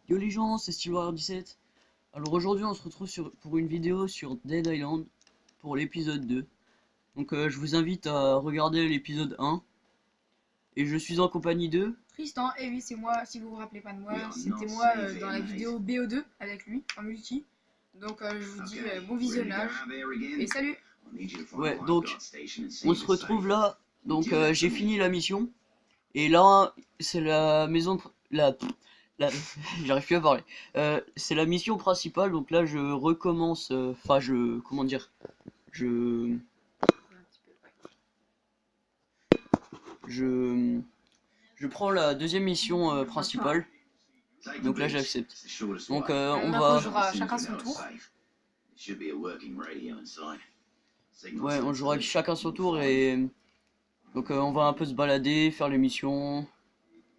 Yo les gens, c'est SteelWarrior17. Alors aujourd'hui on se retrouve pour une vidéo sur Dead Island pour l'épisode 2. Donc je vous invite à regarder l'épisode 1. Et je suis en compagnie de... Tristan, et oui, c'est moi, si vous vous rappelez pas de moi, c'était moi dans la vidéo BO2 avec lui, en multi. Donc je vous dis bon visionnage, et salut. Ouais, donc on se retrouve là. Donc j'ai fini la mission. Et là, c'est la maison... La... J'arrive plus à parler. C'est la mission principale, donc là je recommence... Enfin je... Comment dire? Je... Je... Je prends la deuxième mission principale. Donc là j'accepte. Donc on va... jouera chacun son tour. Ouais, on jouera chacun son tour et... Donc on va un peu se balader, faire les missions.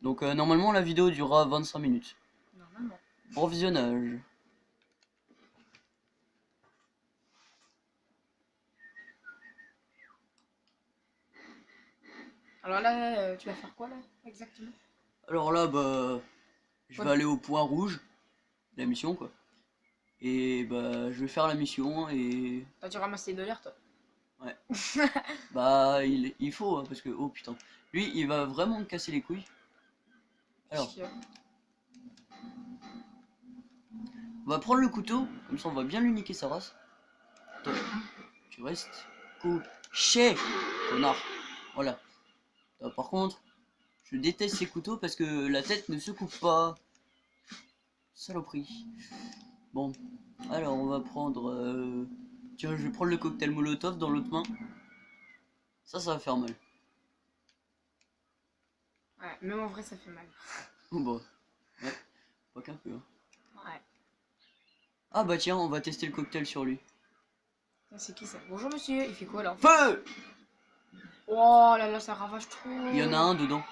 Donc normalement la vidéo durera 25 minutes. Normalement. Bon visionnage. Alors là, tu vas faire quoi là, exactement? Alors là, bah... Je vais aller au point rouge. La mission quoi. Et bah je vais faire la mission et... Toi, tu ramasses les dollars, toi. Ouais. Bah il faut hein, parce que... Oh putain. Lui il va vraiment me casser les couilles. Alors... On va prendre le couteau, comme ça on va bien lui niquer sa race. Toi, tu restes couché, connard. Voilà. Par contre, je déteste ces couteaux parce que la tête ne se coupe pas. Saloperie. Bon, alors on va prendre... Tiens, je vais prendre le cocktail Molotov dans l'autre main. Ça va faire mal. Ouais, même en vrai, ça fait mal. Bon, ouais, pas qu'un peu. Hein. Ouais. Ah bah tiens, on va tester le cocktail sur lui. C'est qui ça? Bonjour monsieur, il fait quoi là? Feu! Oh là là, ça ravage trop. Il y en a un dedans.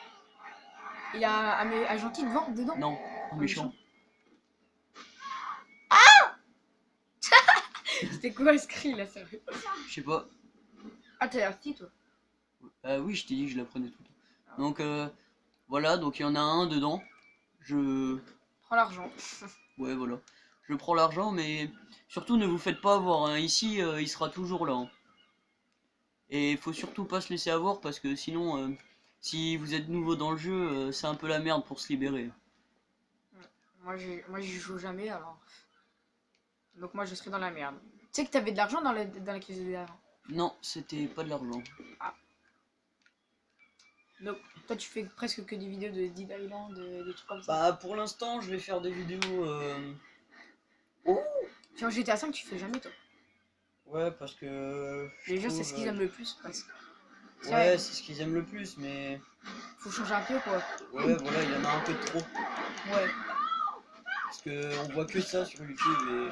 Il a un gentil dedans? Non, un méchant. C'était quoi ce cri là, sérieux? Je sais pas. Ah, t'as l'air petit toi? Oui, je t'ai dit que je la prenais tout le temps. Donc voilà, donc il y en a un dedans. Je... Prends l'argent. Ouais, voilà. Je prends l'argent, mais surtout ne vous faites pas avoir. Hein. Ici, il sera toujours là. Hein. Et il faut surtout pas se laisser avoir parce que sinon, si vous êtes nouveau dans le jeu, c'est un peu la merde pour se libérer. Moi, j'y joue jamais alors. Donc, moi, je serai dans la merde. Tu sais que t'avais de l'argent dans la caisse de derrière. Non, c'était pas de l'argent. Ah. Donc, toi, tu fais presque que des vidéos de Dead Island, des trucs comme ça. Bah, pour l'instant, je vais faire des vidéos. Oh! Sur GTA 5, tu fais jamais toi. Ouais, parce que. Les gens, c'est ce qu'ils aiment le plus presque. Ouais, c'est ce qu'ils aiment le plus, mais. Faut changer un peu quoi. Ouais, voilà, il y en a un peu trop. Ouais. Parce que on voit que ça sur YouTube et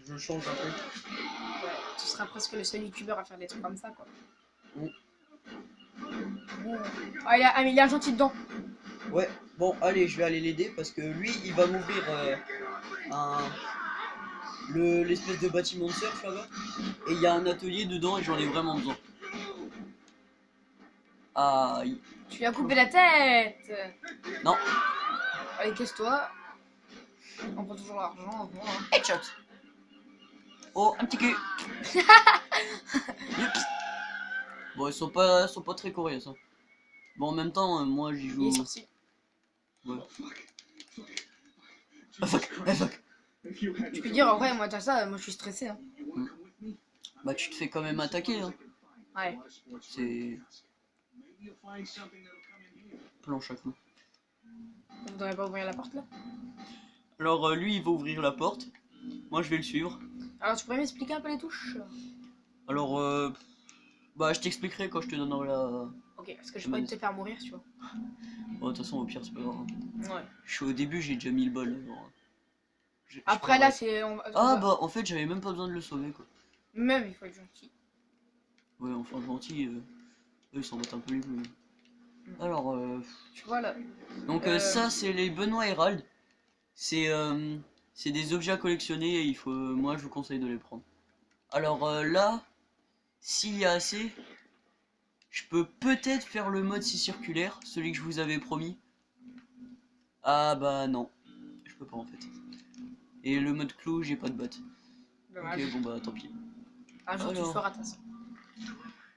je change un peu. Ouais, tu seras presque le seul youtubeur à faire des trucs comme ça quoi. Mm. Bon. Ah, il y a un gentil dedans. Ouais, bon, allez, je vais aller l'aider parce que lui, il va m'ouvrir l'espèce de bâtiment de surf là-bas. Et il y a un atelier dedans et j'en ai vraiment besoin. Aïe. Tu lui as coupé la tête. Non. Allez, casse-toi. On prend toujours l'argent avant. Hein. Headshot. Oh, un petit cul. Bon, ils sont pas très coriaces. Hein. Bon, en même temps, moi j'y joue. Il est sorti. Ouais. Ah fuck, ah fuck. Tu peux dire, en vrai, moi, t'as ça, moi je suis stressé. Hein. Bah, tu te fais quand même attaquer. Hein. Ouais. C'est. Planche à clous. Vous devriez pas ouvrir la porte là? Alors, lui, il va ouvrir la porte. Moi, je vais le suivre. Alors, tu pourrais m'expliquer un peu les touches? Alors, bah, je t'expliquerai quand je te donnerai la. Ok, parce que j'ai pas envie de te faire mourir, tu vois. Bon, de toute façon, au pire, c'est pas grave. Ouais. Je suis au début, j'ai déjà mis le bol. Alors... Après, là, c'est. Ah, bah, en fait, j'avais même pas besoin de le sauver, quoi. Même, il faut être gentil. Ouais, enfin, gentil, eux, ils s'en battent un peu les couilles. Alors, tu vois là. Donc, ça, c'est les Benoît Herald. C'est des objets à collectionner et il faut. Moi, je vous conseille de les prendre. Alors, là, s'il y a assez. Je peux peut-être faire le mode si circulaire, celui que je vous avais promis. Ah bah non. Je peux pas en fait. Et le mode clou, j'ai pas de bot. Dommage. Ok, bon bah tant pis. Un jour, tu le feras, de toute façon.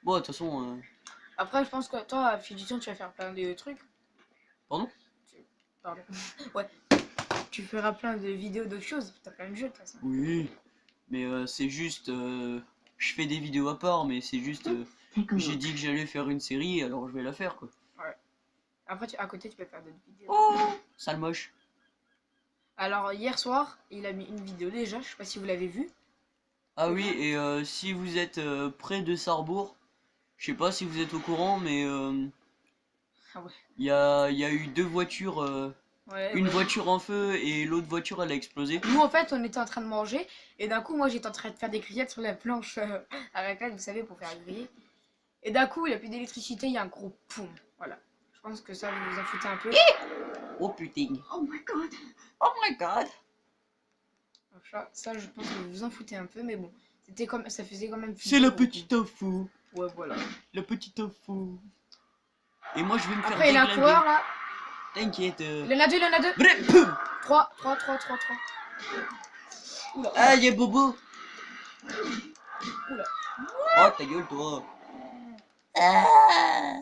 Bon, de toute façon... Après, je pense que toi, à fil du temps, tu vas faire plein de trucs. Pardon? Pardon. Ouais. Tu feras plein de vidéos d'autres choses. T'as plein de jeux, de toute façon. Oui. Mais c'est juste... je fais des vidéos à part, mais c'est juste... j'ai dit que j'allais faire une série, alors je vais la faire, quoi. Ouais. Après, à côté, tu peux faire d'autres vidéos. Oh, sale moche. Alors, hier soir, il a mis une vidéo déjà. Je sais pas si vous l'avez vue. Ah oui, et si vous êtes près de Sarrebourg, je sais pas si vous êtes au courant, mais Ah ouais. il y a eu deux voitures, une Ouais. voiture en feu et l'autre voiture elle a explosé. Nous, en fait, on était en train de manger. Et d'un coup, moi, j'étais en train de faire des grillettes sur la planche à raclette, vous savez, pour faire griller. Et d'un coup, il n'y a plus d'électricité, il y a un gros poum. Voilà. Je pense que ça, vous vous en foutez un peu. Oh putain. Oh my god. Oh my god. Ça, je pense que vous vous en foutez un peu, mais bon. C'était comme ça faisait quand même. C'est la petite info. Ouais, voilà. La petite info. Et moi je vais me faire Après, il a un déglinguer. coureur là. T'inquiète. Il en a deux, il en a deux. Bref, poum. 3. Oula. Ah, y'a Bobo. Oula. Oh ta gueule toi.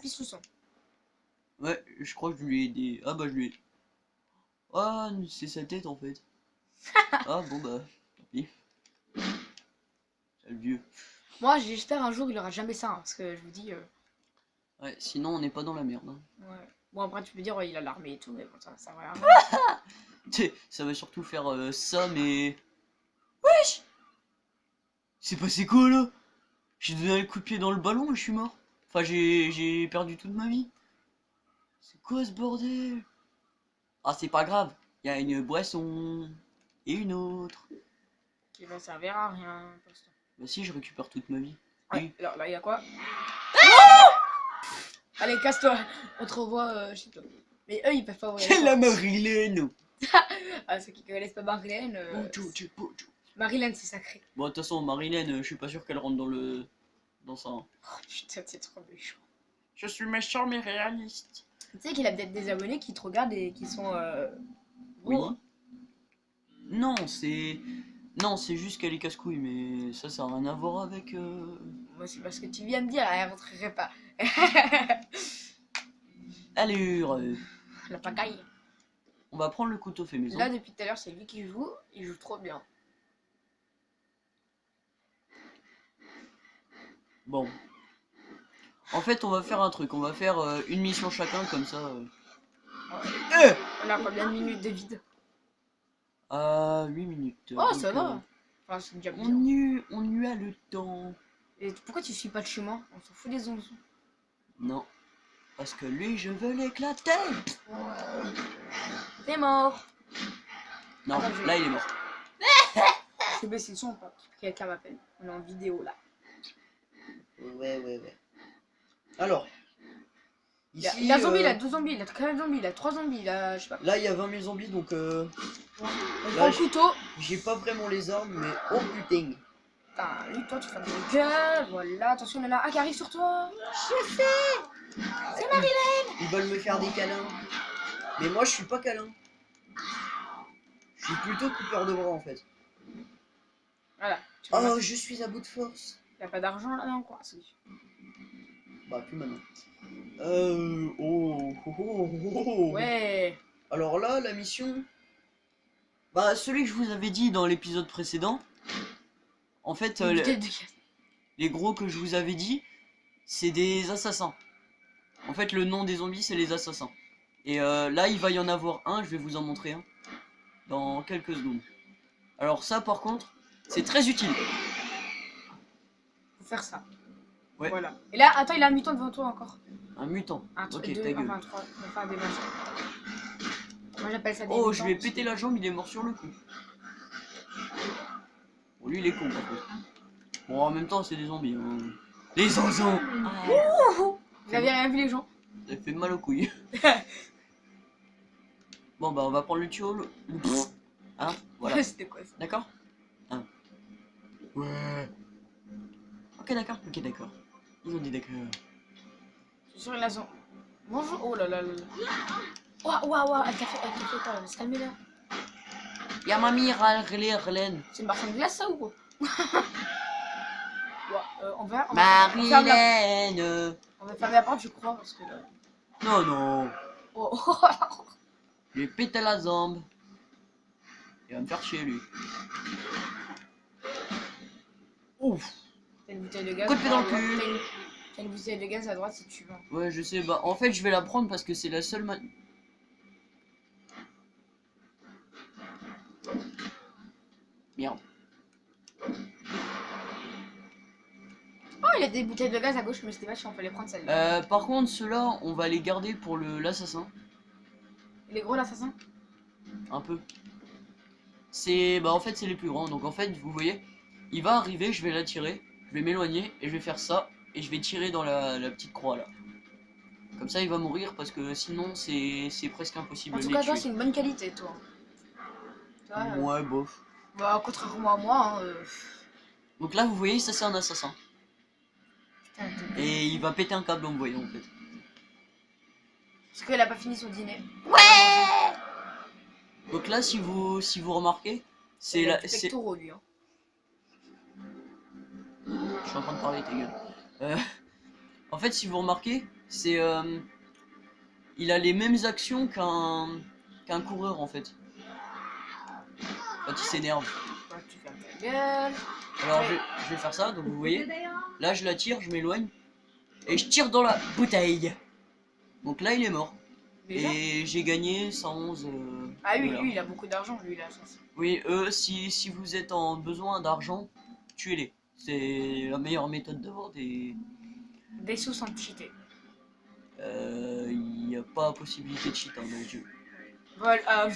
Pisse sous son. Ouais, je crois que je lui ai aidé. Ah bah je lui ai... Ah, c'est sa tête en fait. Ah bon bah, tant pis. C'est le vieux. Moi, j'espère un jour il aura jamais ça, hein, parce que je vous dis. Ouais, sinon on n'est pas dans la merde. Hein. Ouais. Bon, après, tu peux dire, ouais, il a l'armée et tout, mais bon, ça va rien. Tu sais, ça va surtout faire ça, mais... Wesh! C'est passé quoi là? J'ai donné un coup de pied dans le ballon et je suis mort. Enfin, j'ai perdu toute ma vie. C'est quoi ce bordel? Ah, c'est pas grave. Il y a une boisson. Et une autre. Qui va servir à rien. Pour l'instant. Bah si, je récupère toute ma vie. Ouais, Oui. alors là, il y a quoi? Allez, casse-toi. On te revoit chez toi. Mais eux, ils peuvent pas ouvrir. C'est la Marilène. Ah, ceux qui connaissent pas Marilène. Bon, Marilène, c'est sacré. de toute façon, Marilène, je suis pas sûr qu'elle rentre dans ça. Hein. Oh putain, c'est trop méchant. Je suis méchant mais réaliste. Tu sais qu'il a peut-être des abonnés qui te regardent et qui sont. Oui. gros, hein. Non, c'est... Non, c'est juste qu'elle est casse-couille, mais ça n'a rien à voir avec... Moi, c'est parce que tu viens de dire, elle rentrerait pas. Allure. La pagaille. On va prendre le couteau fait maison. Là, depuis tout à l'heure, c'est lui qui joue. Il joue trop bien. Bon. En fait, on va faire un truc. On va faire une mission chacun, comme ça... On a combien de minutes de vide? 8 minutes. Oh, donc, ça va. Enfin, c'est déjà bien. On y a le temps. Et pourquoi tu suis pas de chemin? On s'en fout des onzons. Non. Parce que lui, je veux l'éclater. T'es mort. Non, Attends, là, il est mort. Je vais baisser le son ou pas? Quelqu'un m'appelle. On est en vidéo là. Ouais. Alors. Ici, Il a zombie, il a 2 zombies, il a 4 zombies, il a 3 zombies, il a. Je sais pas. Là, il y a 20 000 zombies, donc... On Là, prend le couteau. J'ai pas vraiment les armes, mais... Oh putain. Putain, lui, toi, tu fais des gueules. Voilà, attention, il y en a un qui arrive sur toi. Je sais. C'est Marilène. Ils veulent me faire des câlins. Mais moi, je suis pas câlin. Je suis plutôt coupeur de bras, en fait. Voilà. Tu Oh, vois, je suis à bout de force. il y a pas d'argent là dans le coin. Bah, plus maintenant. Oh. Ouais. Alors là, la mission... Bah, celui que je vous avais dit dans l'épisode précédent, en fait, Une bouteille de gaz. les gros que je vous avais dit, c'est des assassins. En fait, le nom des zombies, c'est les assassins. Et là, il va y en avoir un, je vais vous en montrer un, dans quelques secondes. Alors ça, par contre, c'est très utile. Faut faire ça. Ouais. Voilà. Et là, attends, il a un mutant devant toi encore. Un mutant. Un Ok, truc, ta gueule. enfin 3, enfin des machins. Moi j'appelle ça des Oh, mutants. je lui ai pété la jambe, il est mort sur le coup. Bon, lui, il est con, par contre. Bon, en même temps, c'est des zombies. Hein. Les zinzins. Vous avez rien vu les gens? Ça fait mal aux couilles. Bon, bah, on va prendre le tuyau. Hein, voilà. C'était quoi ça? D'accord? Hein. Ouais. Ok, d'accord. Ils ont dit d'accord. Je suis sûr il a son. Bonjour. Oh là là là là. Ouah, elle t'a fait quoi là? Se calmer là. Y'a mamie Marlène. C'est une marchand de glace, ça, ou quoi? Ouais, on va fermer Marilène. on va fermer la porte, je crois, parce que... Non, non. Oh. Je vais péter la zambe. Il va me faire chier, lui. Ouf. T'as une bouteille de gaz. Coup de pied dans le cul. T'as une bouteille de gaz à droite si tu veux. Ouais, je sais. Bah, en fait, je vais la prendre parce que c'est la seule Merde. Oh, il y a des bouteilles de gaz à gauche, mais c'était pas si on peut les prendre celles-là. Par contre, ceux-là, on va les garder pour l'assassin. Les gros, l'assassin? Un peu. C'est... Bah, en fait, c'est les plus grands. Donc, en fait, vous voyez, il va arriver, je vais l'attirer, je vais m'éloigner, et je vais faire ça, et je vais tirer dans la petite croix, là. Comme ça, il va mourir, parce que sinon, c'est presque impossible En de tout les cas, toi, tuer. c'est une bonne qualité, toi. Tu vois, Ouais, bof. bah, contrairement à moi, hein, Donc là, vous voyez, ça, c'est un assassin. putain, Et il va péter un câble en me voyant, en fait. parce qu'elle a pas fini son dîner. Ouais. Donc là, si vous remarquez, c'est Il a la... du c'est... pectoraux, lui, hein. Je suis en train de parler, ta gueule. En fait, si vous remarquez, c'est... il a les mêmes actions qu'un coureur, en fait. Quand il s'énerve. Toi, tu fermes ta gueule. Alors, je vais faire ça, donc vous voyez. Là, je la tire, je m'éloigne. Et je tire dans la bouteille. Donc là, il est mort. Déjà. Et j'ai gagné 111 Ah oui, dollars. lui, il a beaucoup d'argent, lui, là. Oui, si vous êtes en besoin d'argent, tuez-les. C'est la meilleure méthode de vente et... Des sous sans cheater. Il n'y a pas possibilité de cheat dans le jeu. Voilà.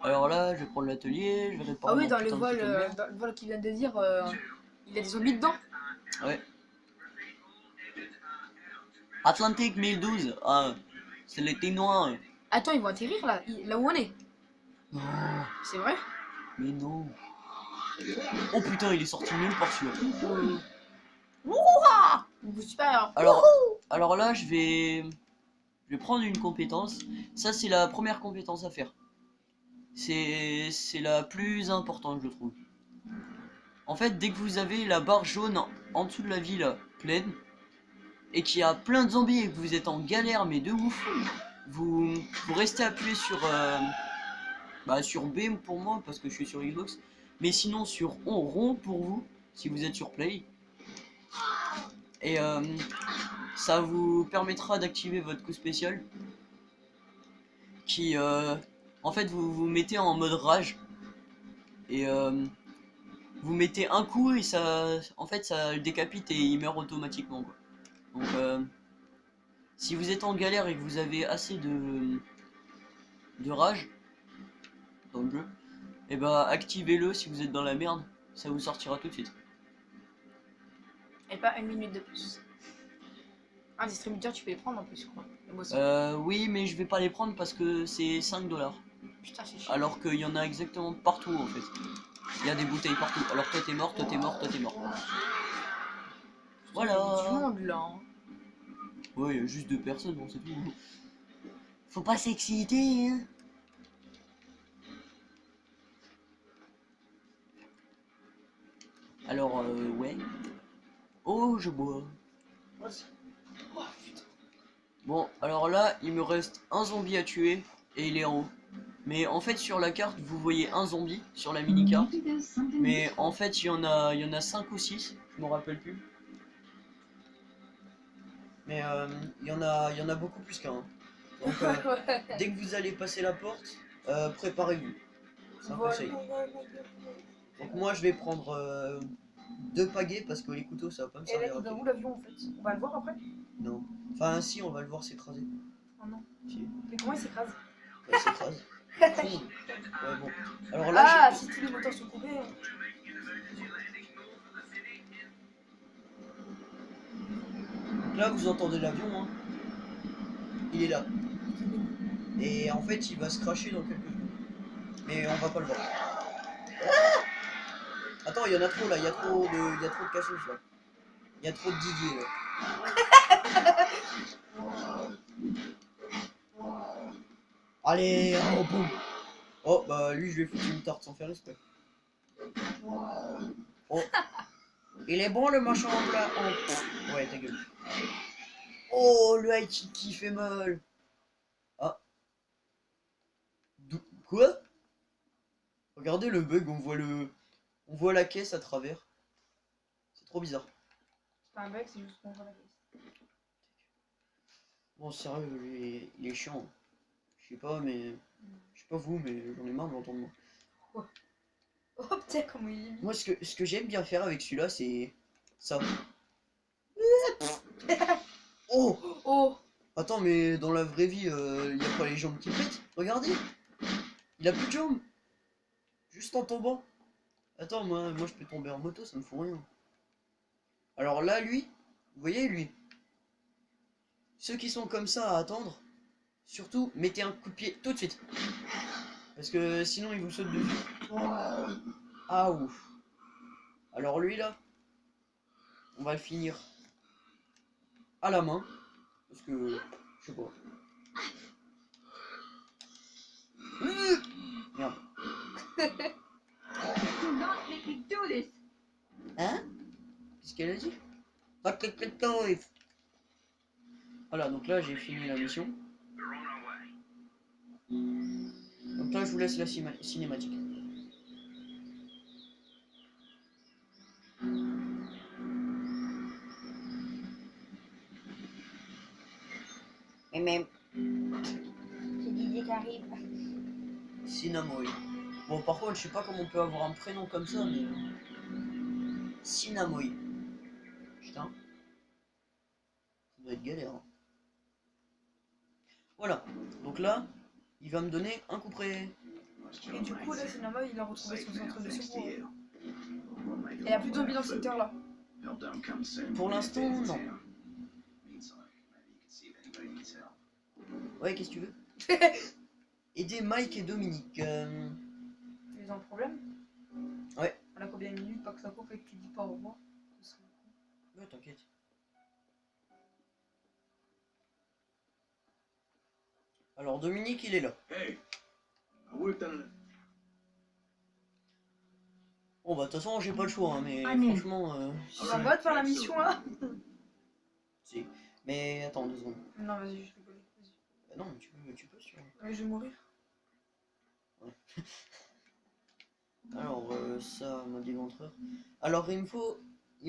Alors là, je vais prendre l'atelier, je vais réparer Ah oui, mon dans le putain de vol, couteau de merde. dans le vol qu'il vient de dire, il a des zombies dedans. Ouais. Atlantique 1012, ah, c'est l'été noir. Attends, ils vont atterrir là, là où on est. Non, C'est vrai? mais non. Oh putain, il est sorti nulle part celui-là. Niveau supérieur. Alors là, je vais prendre une compétence. Ça, c'est la première compétence à faire. C'est la plus importante, je trouve. En fait, dès que vous avez la barre jaune en dessous de la ville pleine, et qu'il y a plein de zombies et que vous êtes en galère, mais de ouf, vous restez appuyé sur B pour moi, parce que je suis sur Xbox, mais sinon sur rond pour vous, si vous êtes sur Play. Et ça vous permettra d'activer votre coup spécial, qui, en fait, vous mettez en mode rage, et vous mettez un coup et ça, en fait, ça le décapite et il meurt automatiquement, quoi. Donc, si vous êtes en galère et que vous avez assez de rage dans le jeu, et bah activez-le si vous êtes dans la merde, ça vous sortira tout de suite. Et pas une minute de plus. Un distributeur, tu peux les prendre en plus, je crois. Oui, mais je vais pas les prendre parce que c'est 5 $. Putain, c'est chiant. Alors qu'il y en a exactement partout en fait. Il y a des bouteilles partout. Alors toi t'es mort, toi t'es mort, toi t'es mort. Voilà. Il y a du monde là. Hein. Ouais, il y a juste 2 personnes, bon, c'est tout. Faut pas s'exciter, hein. Alors, ouais. Oh, je bois. Oh, putain. Bon, alors là, il me reste un zombie à tuer et il est en haut. Mais en fait, sur la carte, vous voyez un zombie sur la mini-carte. Mais en fait, il y en a 5 ou 6, je m'en rappelle plus. Mais il y en a beaucoup plus qu'un. Donc, dès que vous allez passer la porte, préparez-vous. C'est un conseil. Donc moi, je vais prendre 2 pagaies parce que les couteaux, ça va pas me Et servir. là, il va où l'avion en fait? On va le voir après? Non. Enfin, si, on va le voir s'écraser. Oh non. Si. Mais comment il s'écrase? Il s'écrase. Ouais, bon. Alors là, Ah, si tous les moteurs sont coupés. là, vous entendez l'avion, hein. Il est là. Et en fait, il va se cracher dans quelques secondes. Mais on va pas le voir. Attends, il y en a trop là, il y a trop de cassos là. Il y a trop de Didier là. Allez, oh boum. Oh, bah lui, je lui ai foutu une tarte sans faire respect. Oh. Il est bon le machin en plat. Oh. Ouais, ta gueule. Oh, le high kick qui fait mal. Ah. Quoi? Regardez le bug, on voit la caisse à travers. C'est trop bizarre. C'est pas un bug, c'est juste qu'on voit la caisse. Bon, sérieux, il est chiant. Je sais pas, mais... Je sais pas vous, mais j'en ai marre de l'entendre moi. Oh, oh putain, comment il est mis. Moi, ce que j'aime bien faire avec celui-là, c'est... ça. Oh! Oh! Attends, mais dans la vraie vie, il y a pas les jambes qui pètent? Regardez! Il a plus de jambes! Juste en tombant. Attends, moi je peux tomber en moto, ça me fout rien. Alors là, lui, vous voyez, lui, ceux qui sont comme ça à attendre, surtout, mettez un coup de pied tout de suite. Parce que sinon, il vous saute dessus. Ah ouf. Alors lui, là, on va le finir à la main. Parce que, je sais pas. Merde. Hein? Qu'est-ce qu'elle a dit? Voilà, donc là, j'ai fini la mission. Donc là, je vous laisse la cinématique. Et même. C'est Didier qui arrive. Cinnamon. Bon, par contre, je sais pas comment on peut avoir un prénom comme ça, mais... Cinnamon. Putain. Ça doit être galère. Hein. Voilà. Donc là, il va me donner un coup près. Et du coup, là, finalement, il a retrouvé son centre de secours. Et il n'y a plus de zombies dans ce secteur-là. Pour l'instant, non. Ouais, qu'est-ce que tu veux? Aider Mike et Dominique. Ils ont un problème? Ouais. On a combien de minutes? Pas que ça coupe et que tu dis pas au revoir. Ouais, t'inquiète. Alors, Dominique, il est là. Bon, bah, de toute façon, j'ai pas le choix, hein, mais franchement... On va pas te faire la mission, là? Si. Mais attends 2 secondes. Non, vas-y, je rigole. Vas-y. Bah non, mais tu peux, sûr. Ouais, je vais mourir. Ouais. Alors, ça, mode éventreur. Alors, il me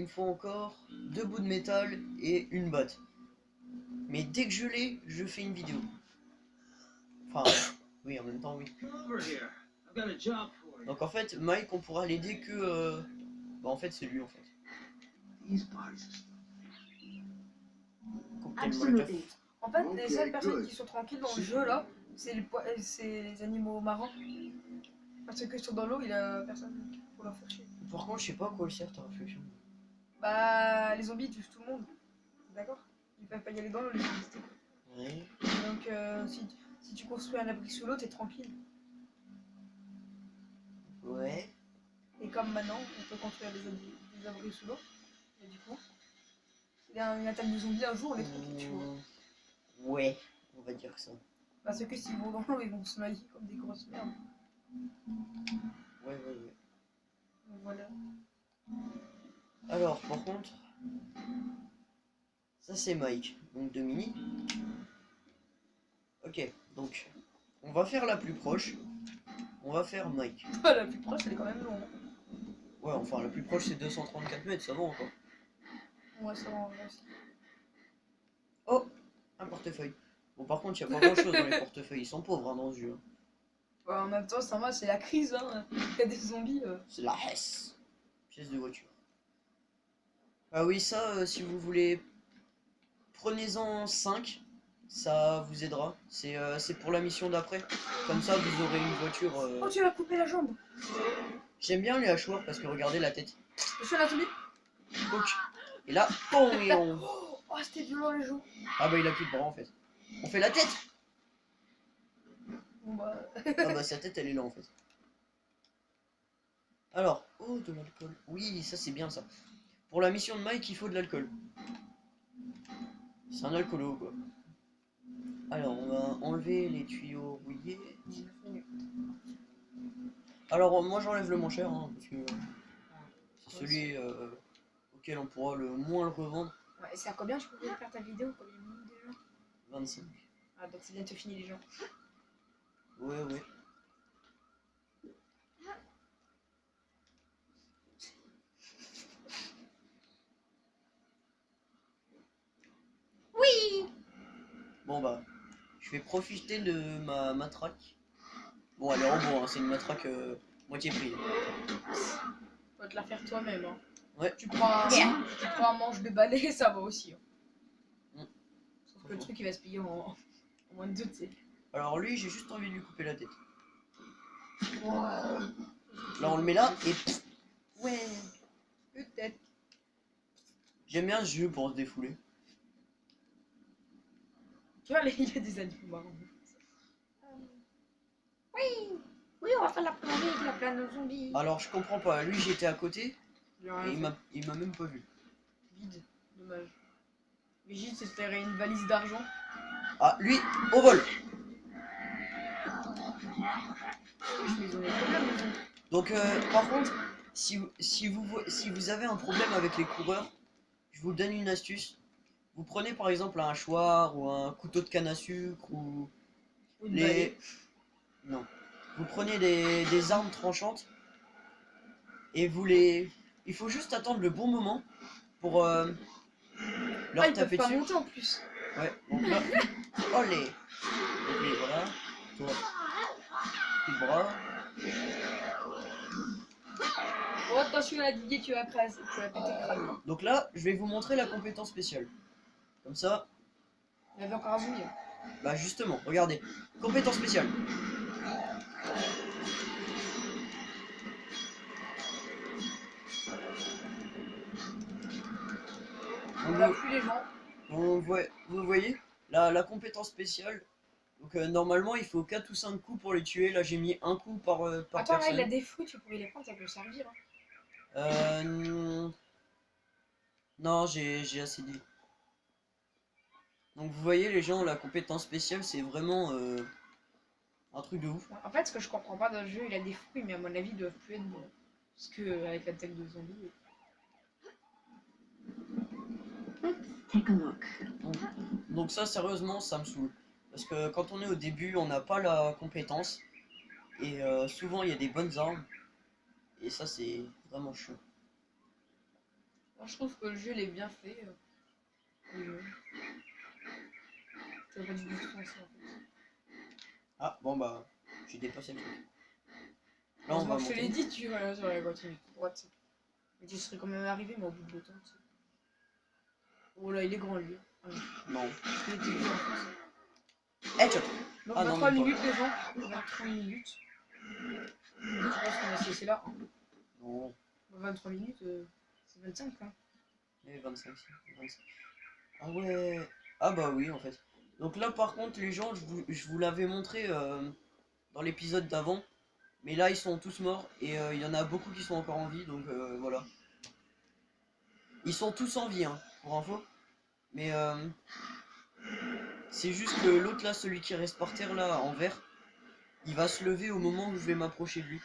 faut encore 2 bouts de métal et une batte. Mais dès que je l'ai, je fais une vidéo. Enfin, oui, en même temps, oui. Donc en fait, Mike, on pourra l'aider que... Bah en fait, c'est lui, en fait. En fait, les seules personnes qui sont tranquilles dans le jeu, là, c'est les animaux marins. Parce que sur dans l'eau, il a personne pour leur faire chier. Par contre, je sais pas à quoi elle sert ta réflexion. Bah, les zombies tuent tout le monde. D'accord? Ils peuvent pas y aller dans l'eau, les zombies. Ouais. Donc, si tu construis un abri sous l'eau, t'es tranquille. Ouais. Et comme maintenant, on peut construire des abris sous l'eau. Et du coup, il y a une attaque de zombies un jour, on est tranquille, tu vois. Ouais, on va dire ça. Parce que s'ils vont dans l'eau, ils vont se noyer comme des grosses merdes. Ouais. Donc voilà. Alors, par contre... Ça, c'est Mike. Donc, Dominique. Ok, donc... On va faire la plus proche. On va faire Mike. La plus proche, elle est quand même longue. Ouais, enfin, la plus proche, c'est 234 mètres, ça va encore. Ouais, ça va en vrai aussi. Oh, un portefeuille. Bon, par contre, il n'y a pas grand chose dans les portefeuilles. Ils sont pauvres hein, dans ce jeu. Bah, en même temps, ça va, c'est la crise, hein. Il y a des zombies. C'est la Hesse. Pièce de voiture. Ah oui, ça, si vous voulez, prenez-en 5. Ça vous aidera. C'est pour la mission d'après. Comme ça, vous aurez une voiture. Oh, tu vas couper la jambe. J'aime bien les hachoirs parce que regardez la tête. Je suis un zombie. Donc, et là, bon, et on... Oh, c'était violent les joues. Ah bah, il a plus de bras en fait. On fait la tête. Bon bah. Ah bah, sa tête, elle est là en fait. Alors, oh, de l'alcool. Oui, ça c'est bien ça. Pour la mission de Mike, il faut de l'alcool. C'est un alcoolo quoi. Alors, on va enlever les tuyaux rouillés. Alors moi j'enlève le moins cher, hein, parce que c'est celui auquel on pourra le moins le revendre. Ouais, c'est à combien je peux faire ta vidéo? Combien de minutes déjà? 25. Ah, donc c'est bientôt fini les gens. Ouais, ouais. Oui. Bon bah, je vais profiter de ma matraque. Bon, elle est en bois, hein, c'est une matraque moitié prix. Tu vas te la faire toi-même. Hein. Ouais. Tu prends un manche de balai, ça va aussi. Hein. Mm. Sauf que le truc il va se plier en moins de 2, tu sais. Alors lui, j'ai juste envie de lui couper la tête. Là, on le met là et... Ouais. Peut-être. J'aime bien ce jeu pour se défouler. Tu vois, il y a des animaux marrants. Oui. Oui, on va faire la plongée avec la plane de zombies. Alors, je comprends pas. Lui, j'étais à côté J'ai et rien il m'a même pas vu. Vide. Dommage. Mais Gilles s'est fait une valise d'argent. Ah, lui, au vol. Donc, par contre, si vous avez un problème avec les coureurs, je vous donne une astuce. Vous prenez par exemple un hachoir ou un couteau de canne à sucre ou Une balai. Non. Vous prenez des armes tranchantes et vous les... Il faut juste attendre le bon moment pour leur Ah, ils peuvent taper pas dessus. monter en plus. Ouais, donc là... Olé. Donc les voilà. Toi. Coup de bras. Oh, attention à Didier, tu vas péter le crâne. Donc là, je vais vous montrer la compétence spéciale. Comme ça, Il y avait encore un zombie. bah justement, regardez. Compétence spéciale. On a plus les gens. Vous voyez la compétence spéciale. Donc normalement il faut 4 ou 5 coups pour les tuer. Là j'ai mis un coup par Attends, là, personne. il a des fruits, tu pourrais les prendre, ça peut servir. Hein. Non, j'ai assez dit. Donc vous voyez les gens, la compétence spéciale c'est vraiment un truc de ouf. En fait, ce que je comprends pas dans le jeu, il a des fruits, mais à mon avis, ils doivent plus être bons. Parce que avec l'attaque de zombies. Donc ça sérieusement ça me saoule. Parce que quand on est au début on n'a pas la compétence. Et souvent il y a des bonnes armes. Et ça c'est vraiment chaud. Moi, je trouve que le jeu, il est bien fait. Ça aurait dû être français, en fait. Ah bon bah j'ai dépassé le truc. Là on Heureusement va que je te l'ai monter. dit, tu vas sur la continuité droite. Mais tu serais quand même arrivé, mais au bout de temps. Tu sais. Oh là, il est grand, lui. Ah, Non. il était vieux, en fait. Headshot. Donc Ah, non, 23 même pas. minutes, les gens. 23 minutes. Je pense qu'on a cessé là. Non. 23 minutes, c'est 25 hein. Et 25, 25. Ah ouais. Ah bah oui en fait. Donc là par contre les gens, je vous l'avais montré dans l'épisode d'avant. Mais là ils sont tous morts et il y en a beaucoup qui sont encore en vie donc voilà. Ils sont tous en vie hein, pour info. Mais c'est juste que l'autre là, celui qui reste par terre là en vert, il va se lever au moment où je vais m'approcher de lui.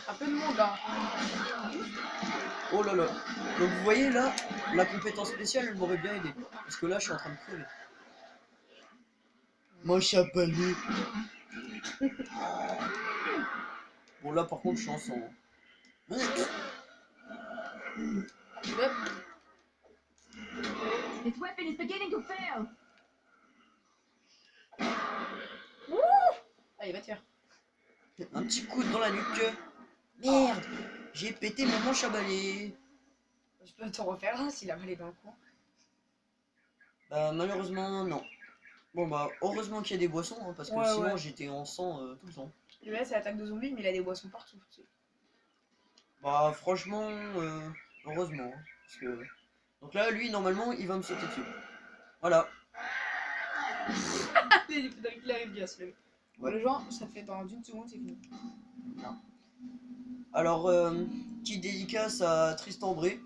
Un peu de monde là. Oh là là. Donc vous voyez là, la compétence spéciale elle m'aurait bien aidé. Parce que là je suis en train de crever. Moi je suis à balai. Bon là par contre je suis en sang. Hein. This weapon is beginning to fail. Allez, va te faire. Un petit coup dans la nuque. Merde, j'ai pété mon manche à balai. Je peux te refaire un s'il a valé dans le coin. Bah malheureusement non. Bon bah heureusement qu'il y a des boissons hein, parce que Ouais, sinon ouais. j'étais en sang tout le temps. Le là, c'est l'attaque de zombies, mais il a des boissons partout. Tu sais. Bah franchement heureusement hein, parce que donc là lui normalement il va me sauter dessus. Voilà. Il arrive bien ce lever. Ouais. Les gens, ça fait dans une seconde, c'est fini. Alors petite dédicace à Tristan Bré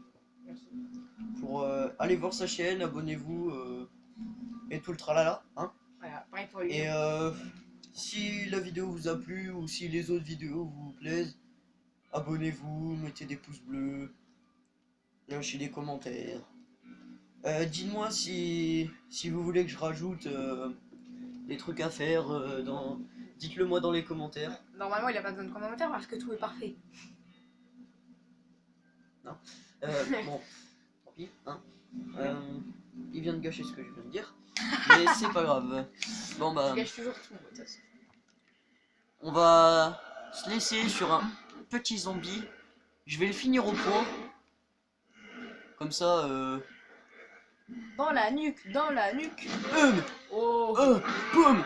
Merci. pour aller voir sa chaîne, abonnez-vous et tout le tralala hein. Voilà, pareil pour lui. Et si la vidéo vous a plu ou si les autres vidéos vous plaisent, abonnez-vous, mettez des pouces bleus, lâchez des commentaires. Dites-moi si vous voulez que je rajoute des trucs à faire dites-le moi dans les commentaires. Normalement, il a pas besoin de commentaires parce que tout est parfait. Bon, tant pis, hein. Il vient de gâcher ce que je viens de dire, mais c'est pas grave. Bon bah, Je gâche toujours tout, moi, de toute façon. on va se laisser sur un petit zombie. Je vais le finir au point. Comme ça, Dans la nuque, dans la nuque. Oh. boum.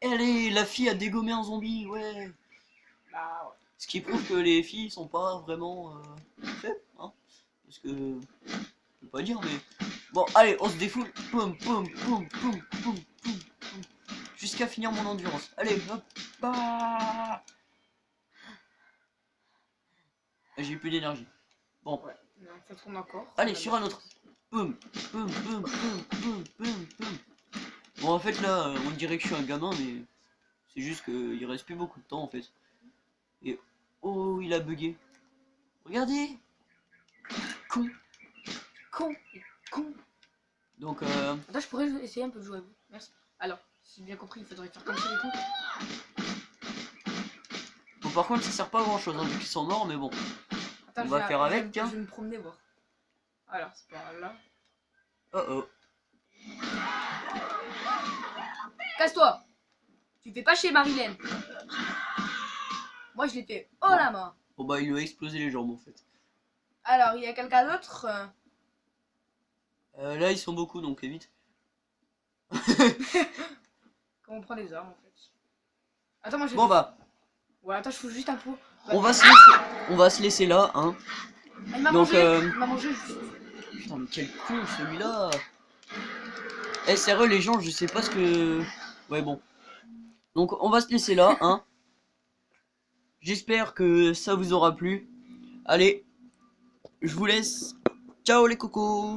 Allez, la fille a dégommé un zombie, ouais. Bah ouais. Ce qui prouve que les filles sont pas vraiment faibles, hein. Parce que, je peux pas dire, mais bon, allez, on se défoule. Boum, boum, boum, boum, boum, boum, boum. Jusqu'à finir mon endurance. Allez, hop, bah. J'ai plus d'énergie. Bon, Ouais, non, ça tourne encore. allez, sur un autre. Boum, boum, boum, boum, boum, boum, boum. Bon, en fait, là, on dirait que je suis un gamin, mais c'est juste qu'il reste plus beaucoup de temps, en fait. Et oh, il a bugué. Regardez. Con. Con. Con. Donc, Attends, je pourrais essayer un peu de jouer à vous. Merci. Alors, si j'ai bien compris, il faudrait faire comme ça du coup. bon, par contre, ça sert pas à grand chose, hein, vu qu'ils sont morts, mais bon. Attends, On va faire avec, je tiens. vais me promener voir. Alors, c'est par là. Oh oh. Casse-toi. Tu fais pas chez Marilyn. Moi, je l'ai fait. Oh la main. Bon, bah, il lui a explosé les jambes, en fait. Alors, il y a quelqu'un d'autre. Là, ils sont beaucoup, donc évite. Comment on prend les armes en fait. Attends, moi j'ai. Bon, bah, Ouais, attends, je fous juste un pot. on va se laisser là, hein. Ah, il m'a Donc, mangé. Il m'a mangé. putain, mais quel con, celui-là. Eh, sérieux, les gens, je sais pas ce que... Ouais, bon. Donc, on va se laisser là, hein. J'espère que ça vous aura plu. Allez, je vous laisse. Ciao les cocos.